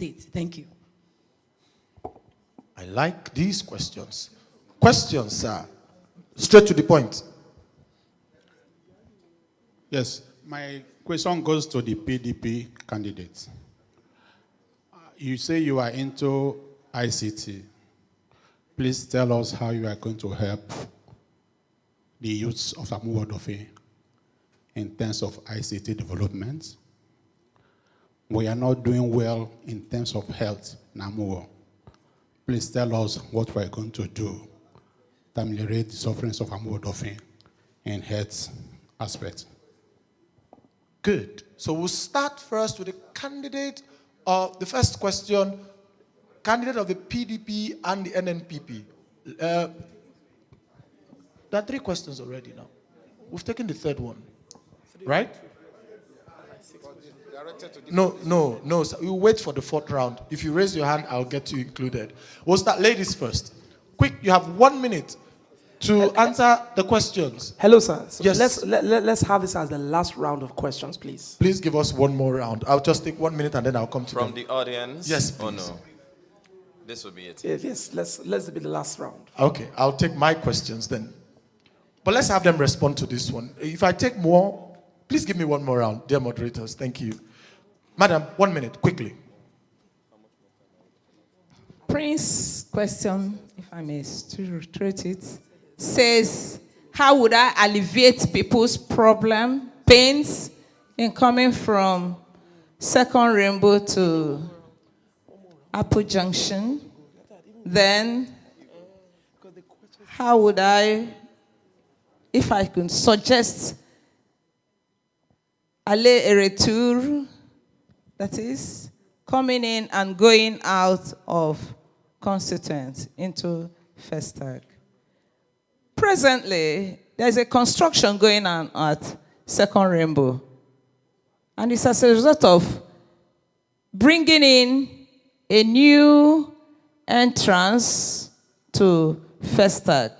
state. Thank you. I like these questions. Questions, sir. Straight to the point. Yes, my question goes to the PDP candidates. You say you are into ICT. Please tell us how you are going to help the youths of Amuwo in terms of ICT development. We are not doing well in terms of health in Amuwo. Please tell us what we are going to do to ameliorate the sufferings of Amuwo in health aspect. Good. So we'll start first with the candidate of the first question, candidate of the PDP and the NNPP. There are 3 questions already now. We've taken the 3rd one, right? No. Sir. We'll wait for the 4th round. If you raise your hand, I'll get you included. We'll start ladies first. Quick, you have 1 minute to answer the questions. Hello, sir. So yes. Let's have this as the last round of questions, please. Please give us 1 more round. I'll just take 1 minute and then I'll come to From the audience? Yes, please. Oh, no. This will be it. Yes, let's be the last round. Okay, I'll take my questions then. But let's have them respond to this one. If I take more, please give me 1 more round, dear moderators. Thank you. Madam, 1 minute, quickly. Prince question, if I may straight it, says, how would I alleviate people's problem, pains, in coming from Second Rainbow to Apple Junction? Then, how would I, if I could suggest aller et retour, that is, coming in and going out of constituent into Festac. Presently, there's a construction going on at Second Rainbow. And it's as a result of bringing in a new entrance to Festac.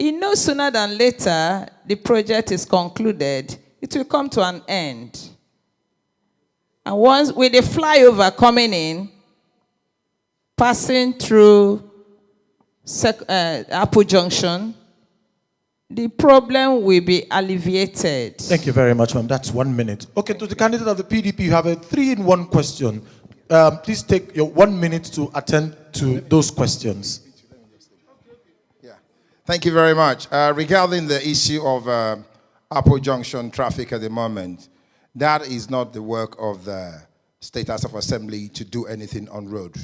No sooner than later, the project is concluded, it will come to an end. And once, with the flyover coming in, passing through Apple Junction, the problem will be alleviated. Thank you very much, ma'am. That's 1 minute. Okay, to the candidate of the PDP, you have a 3-in-1 question. Please take your 1 minute to attend to those questions. Yeah. Thank you very much. Regarding the issue of Apple Junction traffic at the moment, that is not the work of the State House of Assembly to do anything on road.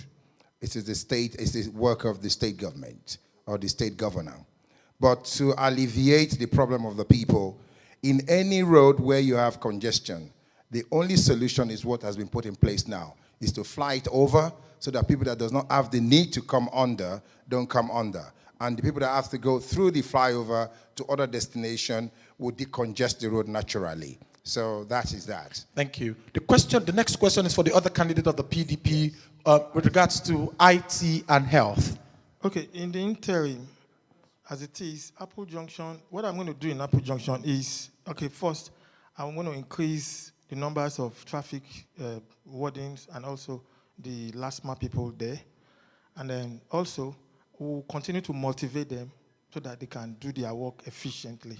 It is the work of the state government or the state governor. But to alleviate the problem of the people, in any road where you have congestion, the only solution is what has been put in place now, is to fly it over so that people that does not have the need to come under, don't come under. And the people that have to go through the flyover to other destination will decongest the road naturally. So that is that. Thank you. The next question is for the other candidate of the PDP with regards to IT and health. Okay, in the interim, as it is, Apple Junction, what I'm going to do in Apple Junction is, okay, first, I'm going to increase the numbers of traffic wardens and also the last mile people there. And then also, we'll continue to motivate them so that they can do their work efficiently.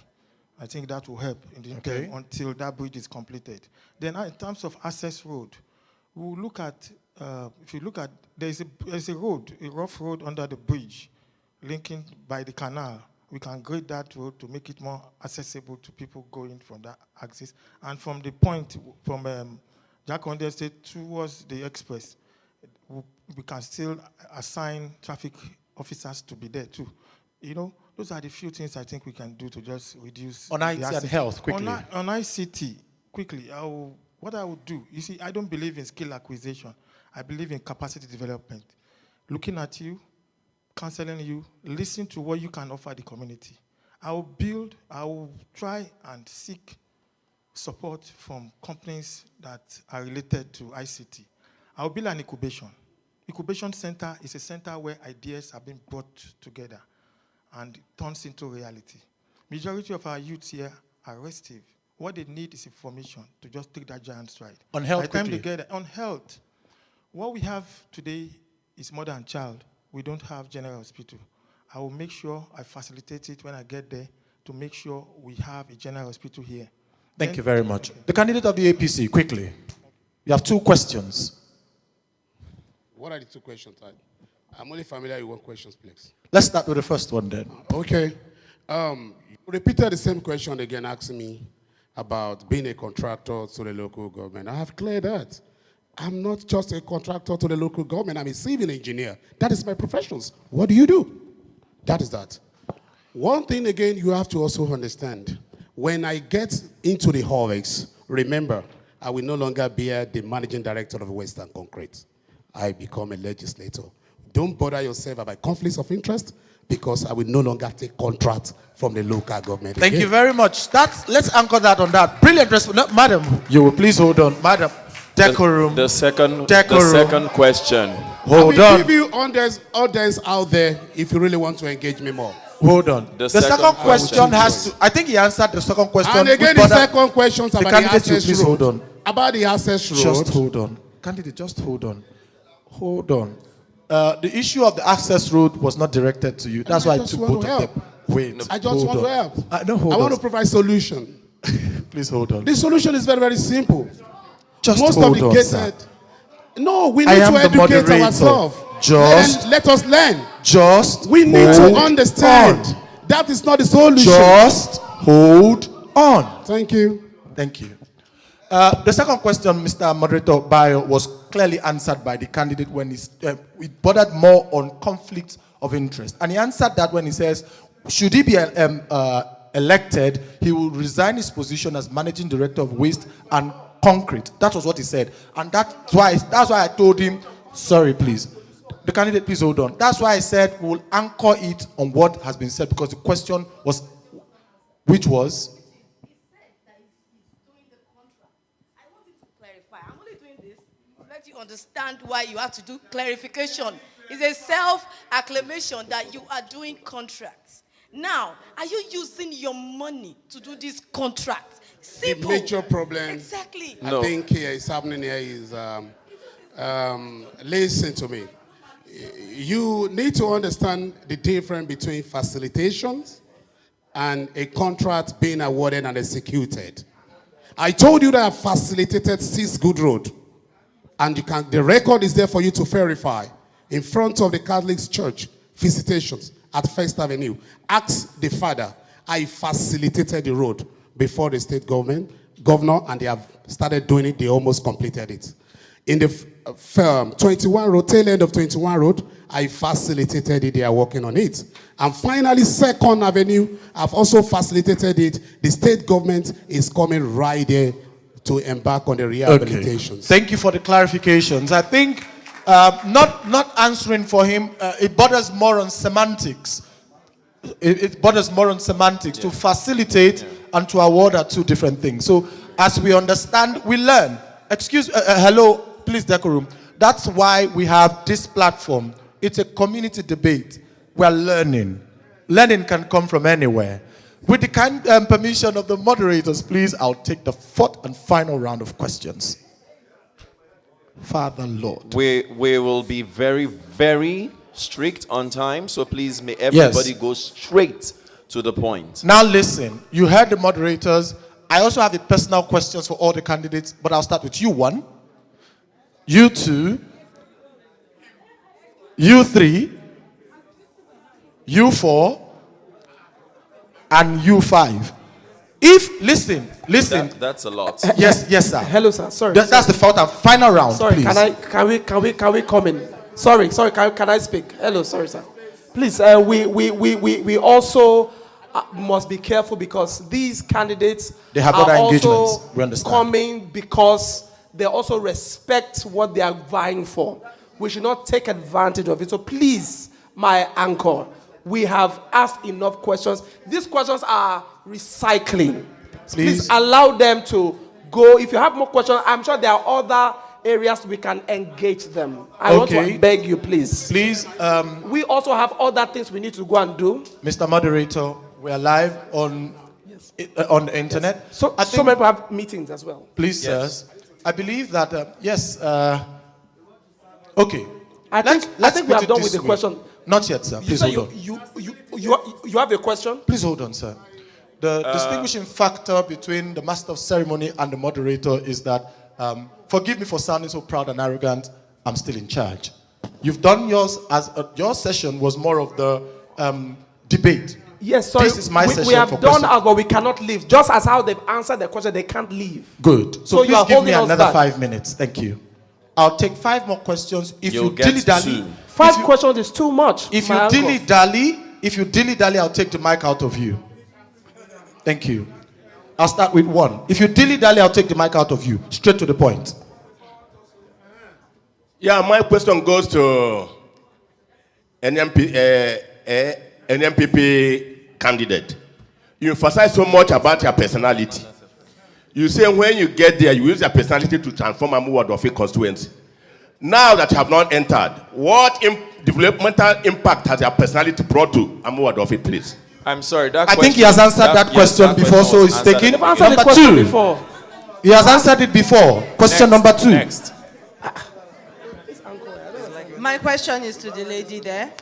I think that will help in the interim until that bridge is completed. Then in terms of access road, we'll look at, if you look at, there's a road, a rough road under the bridge linking by the canal. We can grade that road to make it more accessible to people going from that axis. And from the point, from Jakonde Estate towards the express, we can still assign traffic officers to be there too. You know, those are the few things I think we can do to just reduce on IT and health, quickly. On ICT, quickly, what I would do, you see, I don't believe in skill acquisition. I believe in capacity development. Looking at you, counseling you, listening to what you can offer the community. I will try and seek support from companies that are related to ICT. I will build an incubation. Incubation center is a center where ideas have been brought together and turns into reality. Majority of our youths here are restive. What they need is information to just take that giant stride. On health, by the time they get it, on health, What we have today is mother and child. We don't have general hospital. I will make sure I facilitate it when I get there to make sure we have a general hospital here. Thank you very much. The candidate of the APC, quickly. You have 2 questions. What are the 2 questions? I'm only familiar with 1 question, please. Let's start with the first one then. Okay. You repeated the same question again, asking me about being a contractor to the local government. I have cleared that. I'm not just a contractor to the local government. I'm a civil engineer. That is my profession. What do you do? That is that. One thing again you have to also understand. When I get into the hallways, remember, I will no longer be the managing director of Western Concrete. I become a legislator. Don't bother yourself about conflicts of interest because I will no longer take contract from the local government. Thank again. you very much. Let's anchor that on that. Brilliant response. Madam, you will please hold on. Madam, decorum. The second Decorum. question. Hold I on. will give you audience out there if you really want to engage me more. Hold on. The The second second question question. has to. I think he answered the second question. And again, with the brother- second question is about the candidate, you access please road. hold on. About the access road. Just hold on. Candidate, just hold on. Hold on. The issue of the access road was not directed to you. That's I why I just took want both to of help. them. Wait. I just hold want on. to help. No, hold I on. want to provide solution. Please hold on. The solution is very, very simple. Just Most hold of the on, sir. gated. No, we I need am to the educate moderator. ourselves. Just- Let us learn. Just We need to hold understand. on. That is not the solution. Just hold on. Thank you. Thank you. The second question, Mr. Moderator Bayo, was clearly answered by the candidate when he bothered more on conflict of interest. And he answered that when he says, should he be elected, he will resign his position as managing director of waste and concrete. That was what he said. And that's why I told him, sorry, please. The candidate, please hold on. That's why I said we'll anchor it on what has been said because the question was, which was? I'm only doing this to let you understand why you have to do clarification. It's a self-acclamation that you are doing contracts. Now, are you using your money to do this contract? Simple. The major problem Exactly. No. I think here is happening here is, listen to me. You need to understand the difference between facilitations and a contract being awarded and executed. I told you that I facilitated 6 good road, and the record is there for you to verify in front of the Catholic Church visitations at First Avenue. Ask the father. I facilitated the road before the state governor, and they have started doing it. They almost completed it. In the 21 road, tail end of 21 road, I facilitated it. They are working on it. And finally, 2nd Avenue, I've also facilitated it. The state government is coming right there to embark on the rehabilitations. Thank you for the clarifications. I think not answering for him, it borders more on semantics. It borders more on semantics. To facilitate and to award are 2 different things. So as we understand, we learn. Hello, please, decorum. That's why we have this platform. It's a community debate. We are learning. Learning can come from anywhere. With the kind permission of the moderators, please, I'll take the 4th and final round of questions. Father Lord. We will be very, very strict on time, so please may everybody go straight to the point. Now listen, you heard the moderators. I also have the personal questions for all the candidates, but I'll start with you 1, you 2, you 3, you 4, and you 5. Listen. That's a lot. Yes, sir. Hello, sir. Sorry. That's the 4th and final round, Sorry, please. can we come in? Sorry, can I speak? Hello, sorry, sir. Please, we also must be careful because these candidates They have are other also engagements. We understand. coming because they also respect what they are vying for. We should not take advantage of it. So please, my anchor, we have asked enough questions. These questions are recycling. Please allow them to go. If you have more questions, I'm sure there are other areas we can engage them. I want to beg you, please. Please. We also have other things we need to go and do. Mr. Moderator, we are live on the internet. Yes. So many people have meetings as well. Please, sirs. I believe that, Okay. I think we put are it done this with the way. question. Not yet, sir. Please hold on. You have a question? Please hold on, sir. The distinguishing factor between the master of ceremony and the moderator is that, forgive me for sounding so proud and arrogant, I'm still in charge. You've done yours as your session was more of the debate. Yes, sorry. This is my session. We have for done question. ours, but we cannot leave. Just as how they've answered the question, they can't leave. Good. So you please are give me holding us another back. 5 minutes. Thank you. I'll take 5 more questions. If You'll you get dilly-dally, 2. 5 questions is too much. if my you uncle. dilly-dally, I'll take the mic out of you. Thank you. I'll start with 1. If you dilly-dally, I'll take the mic out of you. Straight to the point. Yeah, my question goes to NMPP candidate. You emphasize so much about your personality. You say when you get there, you use your personality to transform Amuwo Odofe constituency. Now that you have not entered, what developmental impact has your personality brought to Amuwo Odofe, please? I'm sorry. That I think he question- has answered that question before, so was he's answered. taking They've answered the number question 2. before. He has answered it before. Question number 2. Next. My question is to the lady there.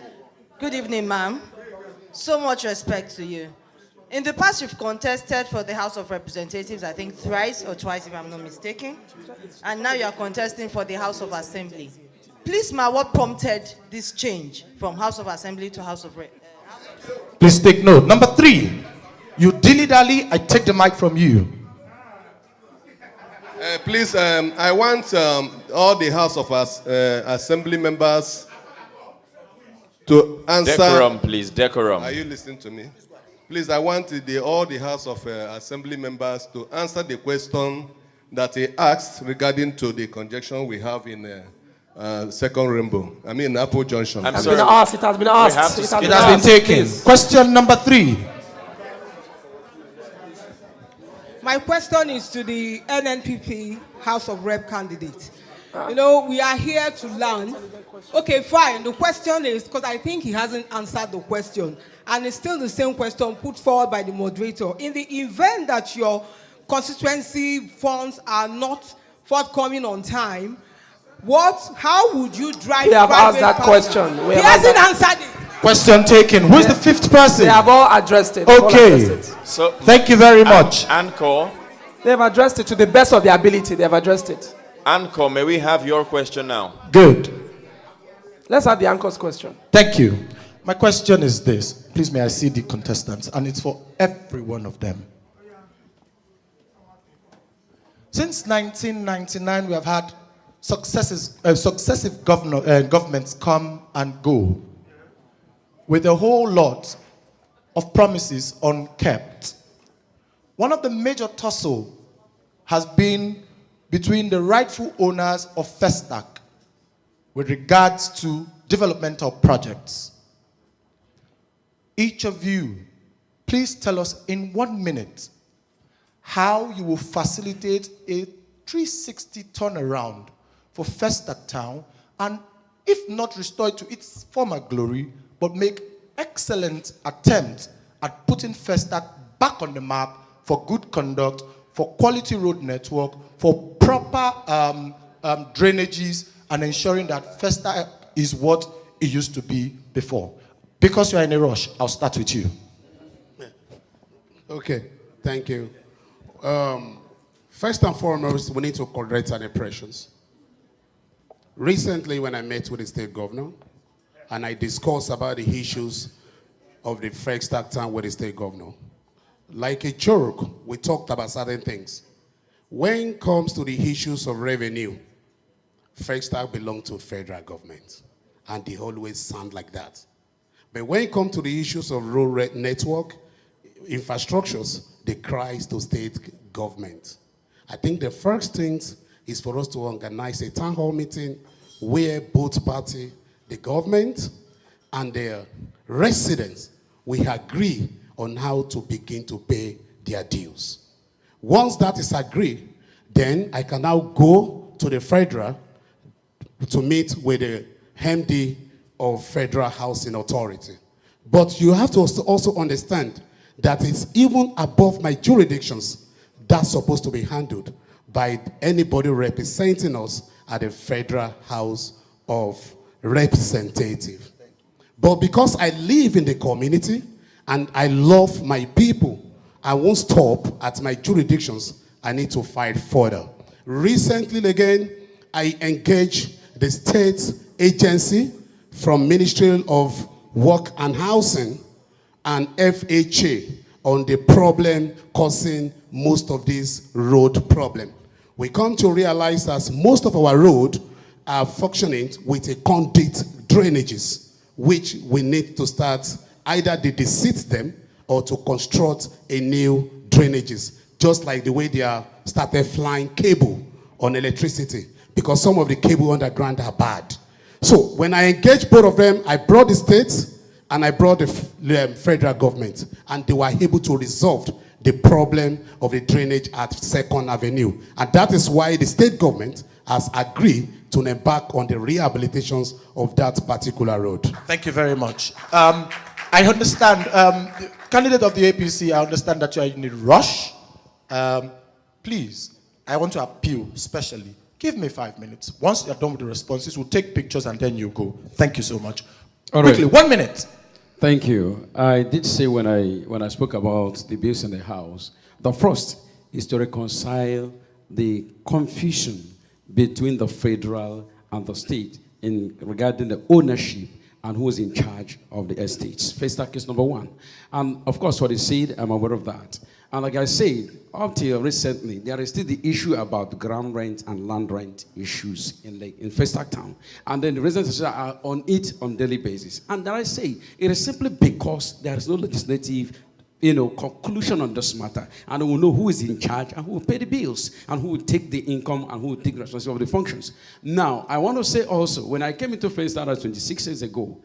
Good evening, ma'am. So much respect to you. In the past, you've contested for the House of Representatives, I think thrice or twice, if I'm not mistaken. And now you are contesting for the House of Assembly. Please, ma, what prompted this change from House of Assembly to House of Please take note. Number 3. You dilly-dally, I take the mic from you. Please, I want all the House of Assembly members to answer. Decorum, please. Decorum. Are you listening to me? Please, I want all the House of Assembly members to answer the question that he asked regarding to the conjunction we have in Second Rainbow. I mean, Apple Junction. It has been asked. It has been asked. It has been taken. Please. Question number 3. My question is to the NNPP House of Rep candidate. You know, we are here to learn. Okay, fine. The question is, because I think he hasn't answered the question, and it's still the same question put forward by the moderator. In the event that your constituency funds are not forthcoming on time, how would you drive? We have asked private that parties? question. He hasn't answered it. Question taken. Who is the 5th person? They have all addressed it. Okay. So, thank you very much. Anchor. They have addressed it to the best of their ability. They have addressed it. Anchor, may we have your question now? Good. Let's have the anchor's question. Thank you. My question is this. Please may I see the contestants, and it's for every one of them. Since 1999, we have had successive governments come and go with a whole lot of promises unkept. One of the major tussle has been between the rightful owners of Festac with regards to developmental projects. Each of you, please tell us in 1 minute how you will facilitate a 360 turnaround for Festac Town, and if not restore it to its former glory, but make excellent attempt at putting Festac back on the map for good conduct, for quality road network, for proper drainages, and ensuring that Festac is what it used to be before. Because you are in a rush, I'll start with you. Okay, thank you. First and foremost, we need to correct our impressions. Recently, when I met with the state governor, and I discussed about the issues of the Festac Town with the state governor, like a joke, we talked about certain things. When it comes to the issues of revenue, Festac belongs to federal government, and they always sound like that. But when it comes to the issues of road network, infrastructures, they cry to state government. I think the first thing is for us to organize a town hall meeting where both parties, the government and their residents, we agree on how to begin to pay their dues. Once that is agreed, then I can now go to the federal to meet with the MD of Federal Housing Authority. But you have to also understand that it's even above my jurisdictions that's supposed to be handled by anybody representing us at the Federal House of representative. But because I live in the community and I love my people, I won't stop at my jurisdictions. I need to fight further. Recently, again, I engaged the state agency from Ministry of Work and Housing and FHA on the problem causing most of this road problem. We come to realize that most of our roads are functioning with a conduit drainages, which we need to start either to desit them or to construct a new drainages, just like the way they are started flying cable on electricity, because some of the cable underground are bad. So when I engaged both of them, I brought the state and I brought the federal government, and they were able to resolve the problem of the drainage at 2nd Avenue. And that is why the state government has agreed to embark on the rehabilitations of that particular road. Thank you very much. I understand, candidate of the APC, I understand that you are in a rush. Please, I want to appeal specially. Give me 5 minutes. Once you're done with the responses, we'll take pictures and then you go. Thank you so much. All right. Quickly, 1 minute. Thank you. I did say when I spoke about the bills in the House, the first is to reconcile the confusion between the federal and the state in regarding the ownership and who is in charge of the estates. First, that is number one. And of course, what he said, I'm aware of that. And like I said, up till recently, there is still the issue about ground rent and land rent issues in Festac Town. And then the residents are on it on a daily basis. And then I say, it is simply because there is no legislative conclusion on this matter. And we will know who is in charge and who will pay the bills and who will take the income and who will take responsibility of the functions. Now, I want to say also, when I came into Festac 26 years ago,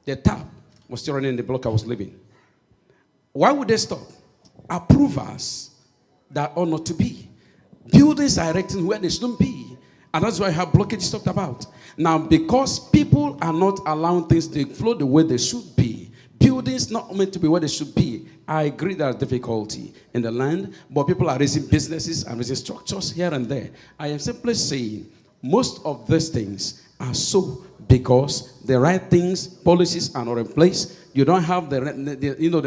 the tap was still running in the block I was living. Why would they stop? Approvers that ought not to be. Buildings are erecting where they shouldn't be. And that's why I have blockages talked about. Now, because people are not allowing things to flow the way they should be, buildings not meant to be where they should be, I agree there's difficulty in the land, but people are raising businesses and raising structures here and there. I am simply saying most of these things are so because the right things, policies are not in place. You don't have the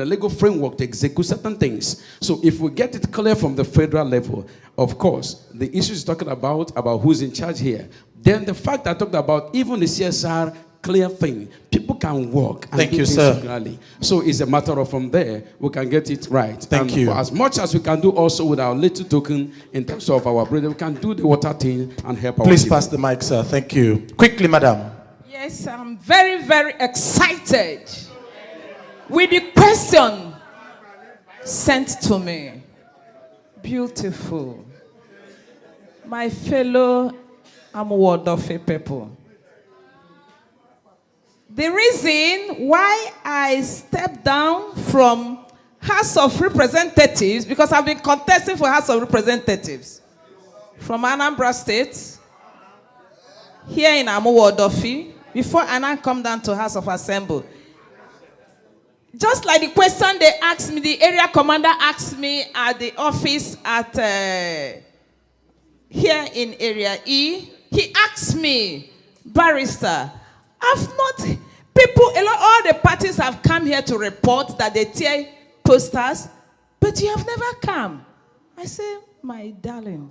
legal framework to execute certain things. So if we get it clear from the federal level, of course, the issues talking about who's in charge here. Then the fact I talked about, even the CSR clear thing, people can work. And Thank you, sir. Regularly. So it's a matter of from there, we can get it right. Thank you. As much as we can do also with our little token in terms of our brother, we can do the water thing and help our Please people. pass the mic, sir. Thank you. Quickly, madam. Yes, I'm very, very excited with the question sent to me. Beautiful. My fellow Amuwo people. The reason why I stepped down from House of Representatives, because I've been contesting for House of Representatives from Anambra State, here in Amuwo, before I now come down to House of Assembly. Just like the question they asked me, the area commander asked me at the office at here in Area E, he asked me, Barrister, all the parties have come here to report that they tear posters, but you have never come. I say, my darling,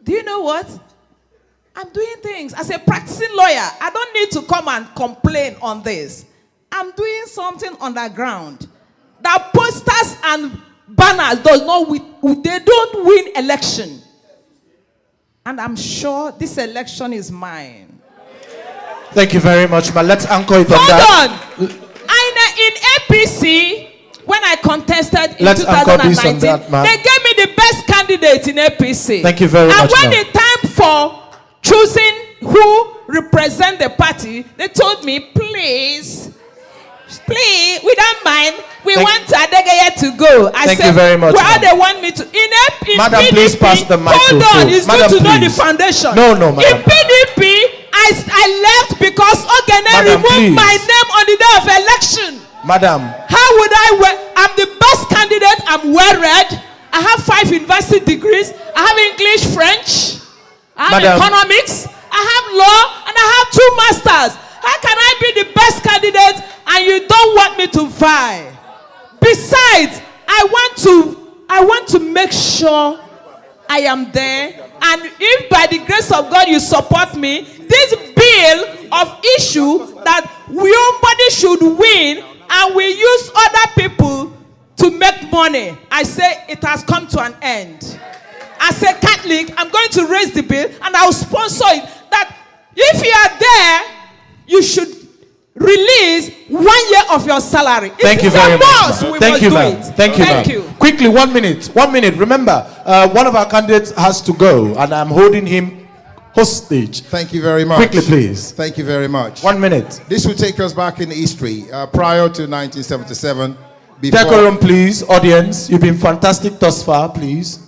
do you know what? I'm doing things. As a practicing lawyer, I don't need to come and complain on this. I'm doing something underground. That posters and banners they don't win election. And I'm sure this election is mine. Thank you very much, but let's anchor it on that. Hold on. In APC, when I contested in 2019, they gave me the best candidate in APC. Thank you very much. And when the time for choosing who represent the party, they told me, please, we don't mind. We want Adegeye to go. Thank you very much. Where they want me to? In Madam, PDP, please pass the microphone. Hold on, it's Madam, good to know the please. foundation. No, madam. In PDP, I left because Ogene removed my name on the day of election. Madam. How would I'm the best candidate. I'm well read. I have 5 university degrees. I have English, French. I have economics. I have law, and I have 2 sure I am there. And if by the grace of God you support me, this bill of issue that nobody should win and we use other people to make money, I say it has come to an end. As a Catholic, I'm going to raise the bill and I'll sponsor it. That if you are there, you should release 1 year of your salary. Thank you very much. Thank you, ma'am. Thank you. Quickly, 1 minute. 1 minute. Remember, one of our candidates has to go, and I'm holding him hostage. Thank you very much. Quickly, please. Thank you very much. 1 minute. This will take us back in history, prior to 1977. Decorum, please. Audience, you've been fantastic thus far, please.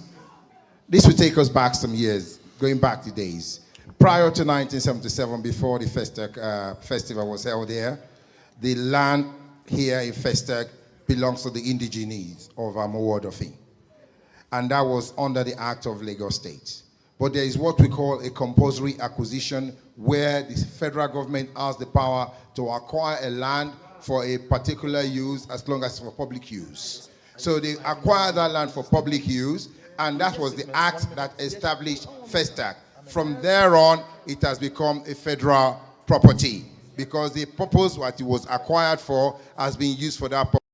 This will take us back some years, going back to days. Prior to 1977, before the festival was held here, the land here in Festag belongs to the indigenes of Amuwo. And that was under the Act of Lagos State. But there is what we call a compulsory acquisition, where the federal government has the power to acquire a land for a particular use as long as it's for public use. So they acquired that land for public use, and that was the act that established Festag. From there on, it has become a federal property because the purpose what it was acquired for has been used for that purpose.